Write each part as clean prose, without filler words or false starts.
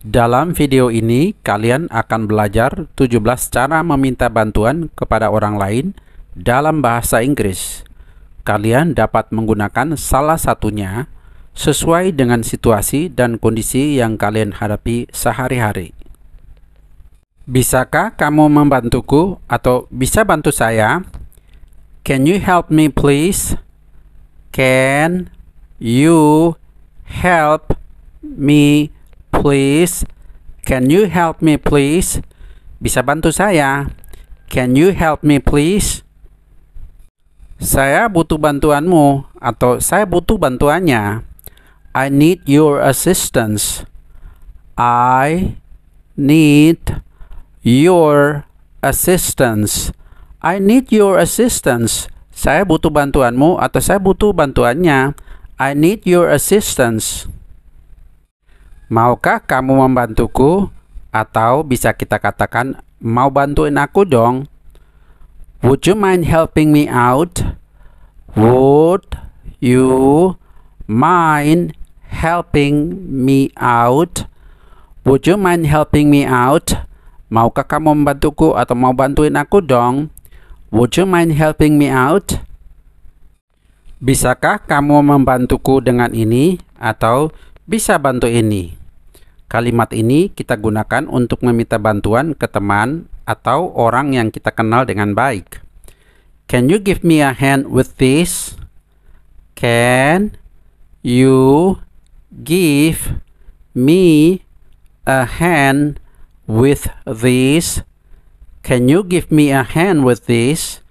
Dalam video ini, kalian akan belajar 17 cara meminta bantuan kepada orang lain dalam bahasa Inggris. Kalian dapat menggunakan salah satunya sesuai dengan situasi dan kondisi yang kalian hadapi sehari-hari. Bisakah kamu membantuku atau bisa bantu saya? Can you help me please? Can you help me please? Can you help me please? Bisa bantu saya? Can you help me please? Saya butuh bantuanmu atau saya butuh bantuannya. I need your assistance. I need your assistance. I need your assistance. Saya butuh bantuanmu atau saya butuh bantuannya. I need your assistance. Maukah kamu membantuku? Atau bisa kita katakan, mau bantuin aku dong? Would you mind helping me out? Would you mind helping me out? Would you mind helping me out? Maukah kamu membantuku atau mau bantuin aku dong? Would you mind helping me out? Bisakah kamu membantuku dengan ini atau bisa bantu ini? Kalimat ini kita gunakan untuk meminta bantuan ke teman atau orang yang kita kenal dengan baik. Can you give me a hand with this? Can you give me a hand with this? Can you give me a hand with this?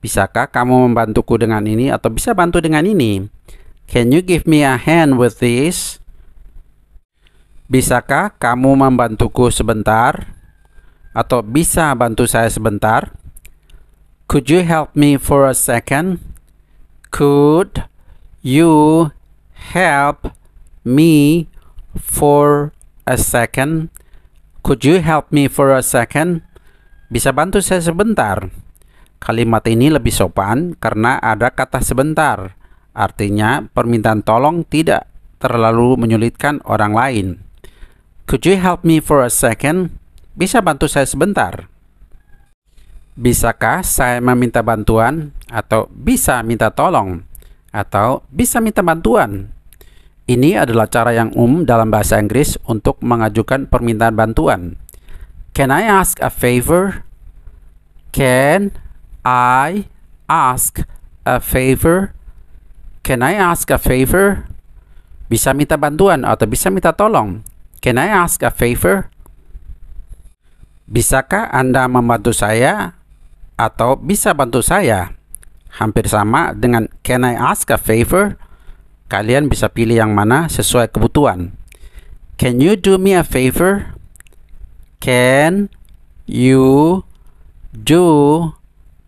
Bisakah kamu membantuku dengan ini atau bisa bantu dengan ini? Can you give me a hand with this? Bisakah kamu membantuku sebentar? Atau bisa bantu saya sebentar? Could you help me for a second? Could you help me for a second? Could you help me for a second? Bisa bantu saya sebentar? Kalimat ini lebih sopan karena ada kata sebentar. Artinya permintaan tolong tidak terlalu menyulitkan orang lain. Could you help me for a second? Bisa bantu saya sebentar? Bisakah saya meminta bantuan? Atau bisa minta tolong? Atau bisa minta bantuan? Ini adalah cara yang dalam bahasa Inggris untuk mengajukan permintaan bantuan. Can I ask a favor? Can I ask a favor? Can I ask a favor? Bisa minta bantuan atau bisa minta tolong? Can I ask a favor? Bisakah Anda membantu saya atau bisa bantu saya? Hampir sama dengan can I ask a favor? Kalian bisa pilih yang mana sesuai kebutuhan. Can you do me a favor? Can you do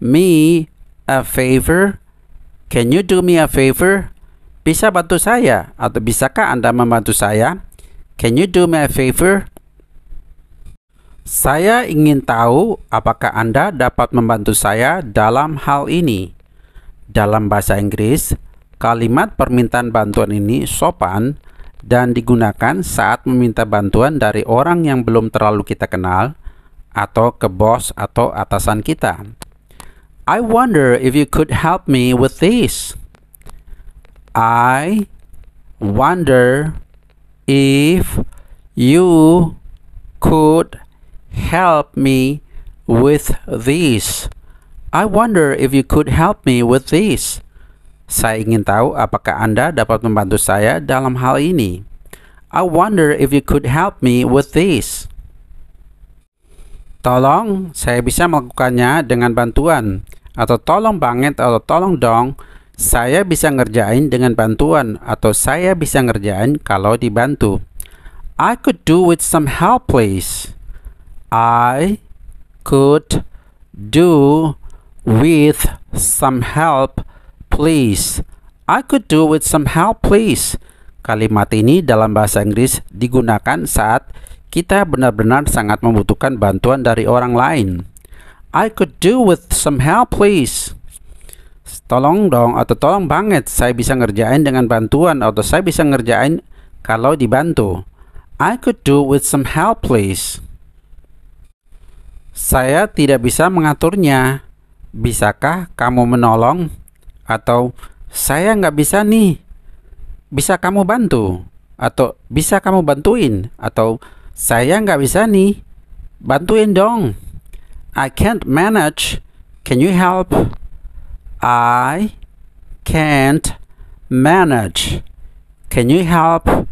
me a favor? Can you do me a favor? Bisa bantu saya atau bisakah Anda membantu saya? Can you do me a favor? Saya ingin tahu apakah Anda dapat membantu saya dalam hal ini. Dalam bahasa Inggris, kalimat permintaan bantuan ini sopan dan digunakan saat meminta bantuan dari orang yang belum terlalu kita kenal atau ke bos atau atasan kita. I wonder if you could help me with this. I wonder if you could help me with this. I wonder if you could help me with this. Saya ingin tahu apakah Anda dapat membantu saya dalam hal ini. I wonder if you could help me with this. Tolong, saya bisa melakukannya dengan bantuan. Atau tolong banget atau tolong dong, saya bisa ngerjain dengan bantuan. Atau saya bisa ngerjain kalau dibantu. I could do with some help please. I could do with some help please. I could do with some help please. Kalimat ini dalam bahasa Inggris digunakan saat kita benar-benar sangat membutuhkan bantuan dari orang lain. I could do with some help please. Tolong dong atau tolong banget, saya bisa ngerjain dengan bantuan atau saya bisa ngerjain kalau dibantu. I could do with some help, please. Saya tidak bisa mengaturnya. Bisakah kamu menolong? Atau saya nggak bisa nih. Bisa kamu bantu? Atau bisa kamu bantuin? Atau saya nggak bisa nih. Bantuin dong. I can't manage. Can you help? I can't manage. Can you help?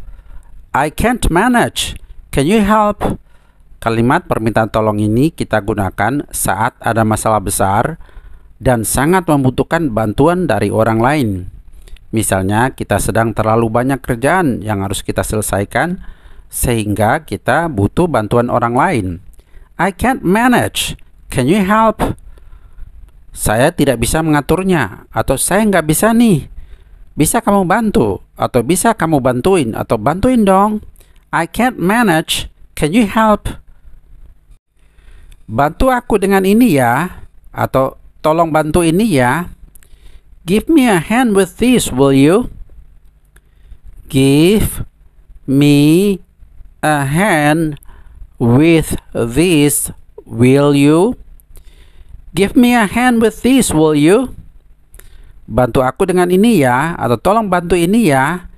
I can't manage. Can you help? Kalimat permintaan tolong ini kita gunakan saat ada masalah besar dan sangat membutuhkan bantuan dari orang lain. Misalnya kita sedang terlalu banyak kerjaan yang harus kita selesaikan sehingga kita butuh bantuan orang lain. I can't manage. Can you help? Saya tidak bisa mengaturnya, atau saya nggak bisa nih. Bisa kamu bantu? Atau bisa kamu bantuin? Atau bantuin dong. I can't manage. Can you help? Bantu aku dengan ini ya. Atau tolong bantu ini ya. Give me a hand with this, will you? Give me a hand with this, will you? Give me a hand with this, will you? Bantu aku dengan ini ya, atau tolong bantu ini ya.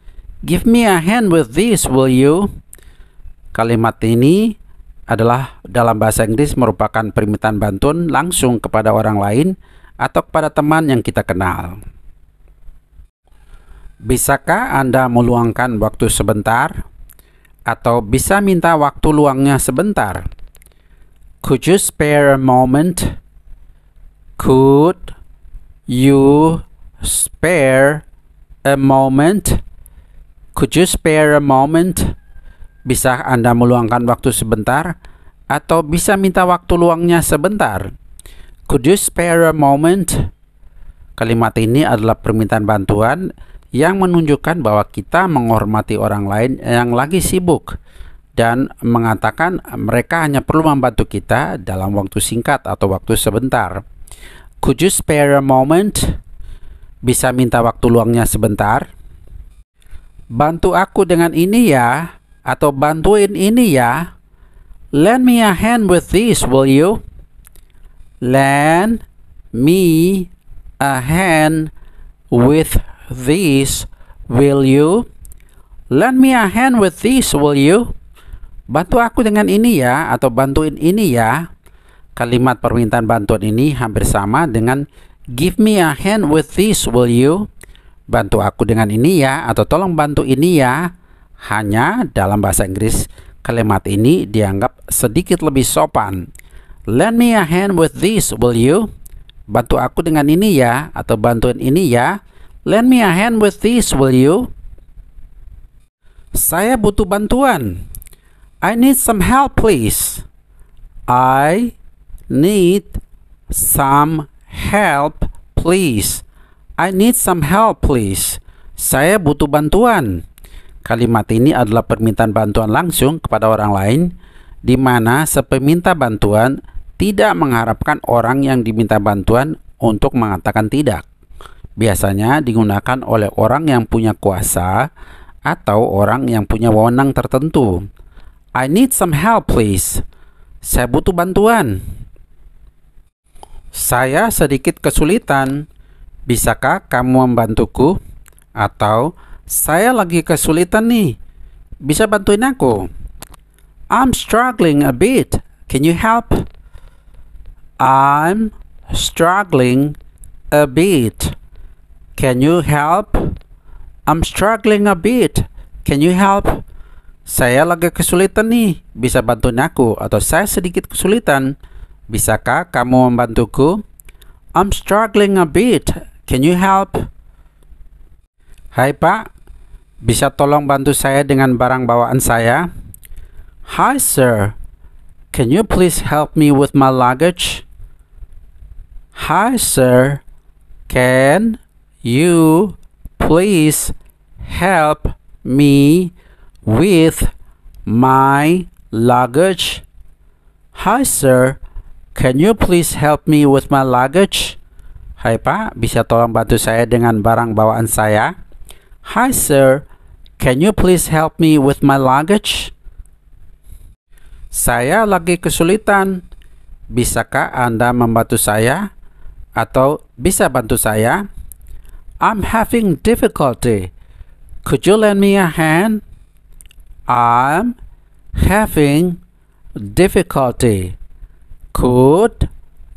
Give me a hand with this, will you? Kalimat ini adalah dalam bahasa Inggris merupakan permintaan bantuan langsung kepada orang lain atau kepada teman yang kita kenal. Bisakah Anda meluangkan waktu sebentar? Atau bisa minta waktu luangnya sebentar? Could you spare a moment? Could you spare a moment? Could you spare a moment? Bisa Anda meluangkan waktu sebentar? Atau bisa minta waktu luangnya sebentar? Could you spare a moment? Kalimat ini adalah permintaan bantuan yang menunjukkan bahwa kita menghormati orang lain yang lagi sibuk dan mengatakan mereka hanya perlu membantu kita dalam waktu singkat atau waktu sebentar. Could you spare a moment? Bisa minta waktu luangnya sebentar? Bantu aku dengan ini ya, atau bantuin ini ya. Lend me a hand with this, will you? Lend me a hand with this, will you? Lend me a hand with this, will you? Bantu aku dengan ini ya, atau bantuin ini ya. Kalimat permintaan bantuan ini hampir sama dengan give me a hand with this, will you? Bantu aku dengan ini ya, atau tolong bantu ini ya. Hanya dalam bahasa Inggris kalimat ini dianggap sedikit lebih sopan. Lend me a hand with this, will you? Bantu aku dengan ini ya, atau bantuin ini ya. Lend me a hand with this, will you? Saya butuh bantuan. I need some help, please. I need some help, please. I need some help, please. Saya butuh bantuan. Kalimat ini adalah permintaan bantuan langsung kepada orang lain, di mana sepeminta bantuan tidak mengharapkan orang yang diminta bantuan untuk mengatakan tidak. Biasanya digunakan oleh orang yang punya kuasa atau orang yang punya wewenang tertentu. I need some help, please. Saya butuh bantuan. Saya sedikit kesulitan. Bisakah kamu membantuku? Atau saya lagi kesulitan nih. Bisa bantuin aku? I'm struggling a bit. Can you help? I'm struggling a bit. Can you help? I'm struggling a bit. Can you help? Saya lagi kesulitan nih. Bisa bantuin aku? Atau saya sedikit kesulitan. Bisakah kamu membantuku? I'm struggling a bit. Can you help? Hai Pak, bisa tolong bantu saya dengan barang bawaan saya? Hi sir, can you please help me with my luggage? Hi sir, can you please help me with my luggage? Hi sir, can you please help me with my luggage? Hai Pak, bisa tolong bantu saya dengan barang bawaan saya? Hi sir, can you please help me with my luggage? Saya lagi kesulitan. Bisakah Anda membantu saya? Atau bisa bantu saya? I'm having difficulty. Could you lend me a hand? I'm having difficulty. Could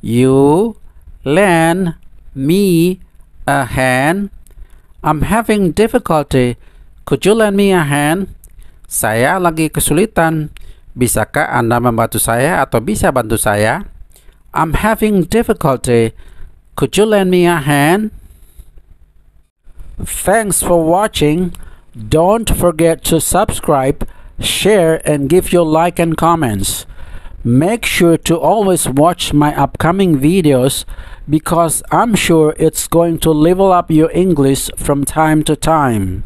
you lend me a hand? I'm having difficulty. Could you lend me a hand? Saya lagi kesulitan. Bisakah Anda membantu saya atau bisa bantu saya? I'm having difficulty. Could you lend me a hand? Thanks for watching. Don't forget to subscribe, share, and give your like and comments. Make sure to always watch my upcoming videos because I'm sure it's going to level up your English from time to time.